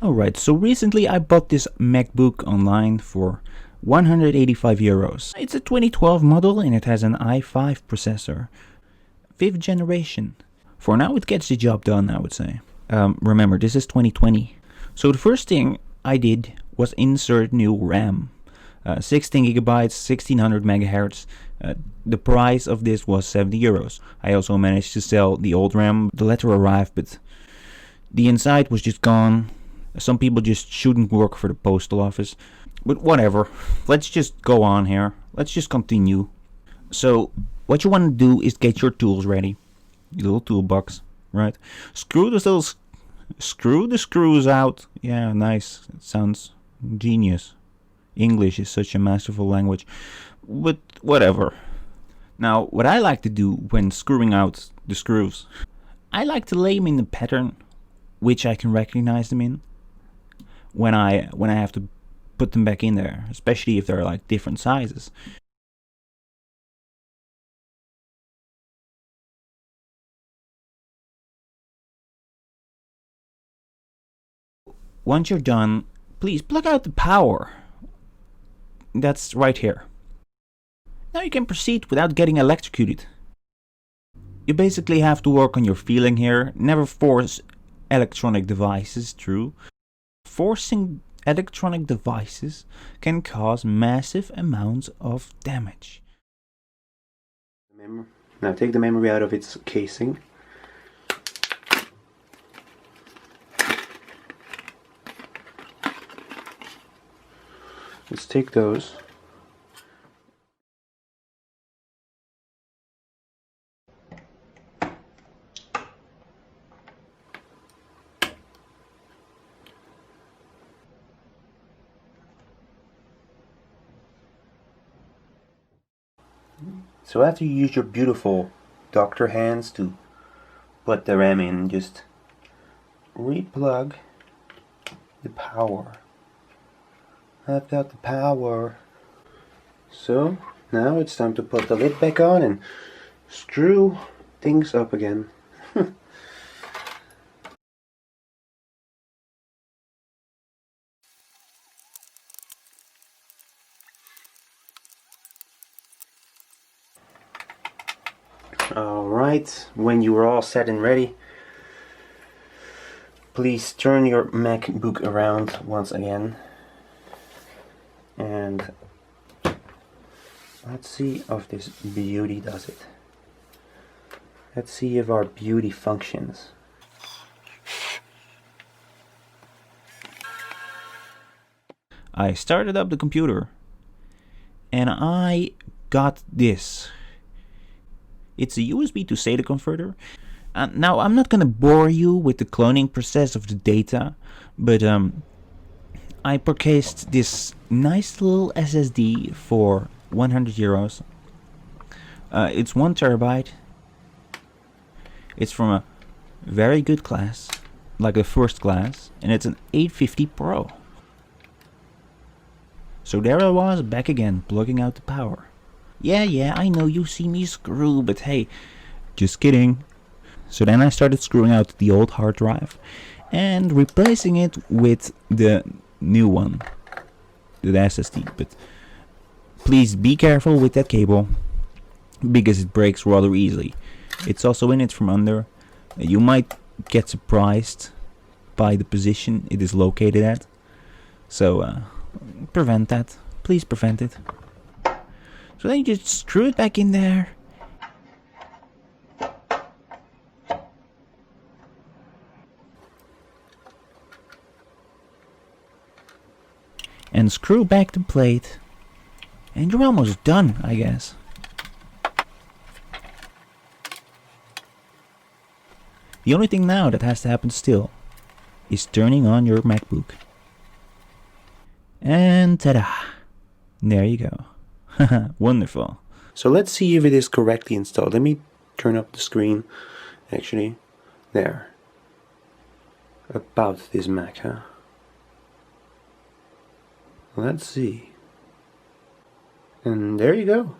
Alright, so recently I bought this MacBook online for 185 euros. It's a 2012 model and it has an i5 processor. 5th generation. For now it gets the job done, I would say. Remember, this is 2020. So the first thing I did was insert new RAM. 16 gigabytes, 1600 megahertz. The price of this was 70 euros. I also managed to sell the old RAM. The letter arrived, but the inside was just gone. Some people just shouldn't work for the postal office. But whatever. Let's just go on here. Let's just continue. So, what you want to do is get your tools ready. Your little toolbox, right? Screw the screws out. Yeah, nice. It sounds genius. English is such a masterful language. But whatever. Now, what I like to do when screwing out the screws, I like to lay them in a pattern which I can recognize them in when I have to put them back in there, especially if they're like different sizes. Once you're done, please plug out the power. That's right here. Now you can proceed without getting electrocuted. You basically have to work on your feeling here. Never force electronic devices, true. Forcing electronic devices can cause massive amounts of damage. Now take the memory out of its casing. Let's take those. So after you use your beautiful doctor hands to put the RAM in, just replug the power. I've got the power. So now it's time to put the lid back on and screw things up again. Alright, when you are all set and ready, please turn your MacBook around once again. And let's see if this beauty does it. Let's see if our beauty functions. I started up the computer and I got this. It's a USB to SATA converter. Now I'm not gonna bore you with the cloning process of the data, but I purchased this nice little SSD for 100 euros. It's 1 terabyte. It's from a very good class, like the first class, and it's an 850 Pro. So there I was, back again, plugging out the power. Yeah, I know you see me screw, but hey, just kidding. So then I started screwing out the old hard drive and replacing it with the new one, the SSD. But please be careful with that cable because it breaks rather easily. It's also in it from under. You might get surprised by the position it is located at. So prevent that. Please prevent it. So then you just screw it back in there. And screw back the plate. And you're almost done, I guess. The only thing now that has to happen still is turning on your MacBook. And ta-da! There you go. Wonderful. So let's see if it is correctly installed. Let me turn up the screen. Actually, there. About this Mac, huh? Let's see. And there you go.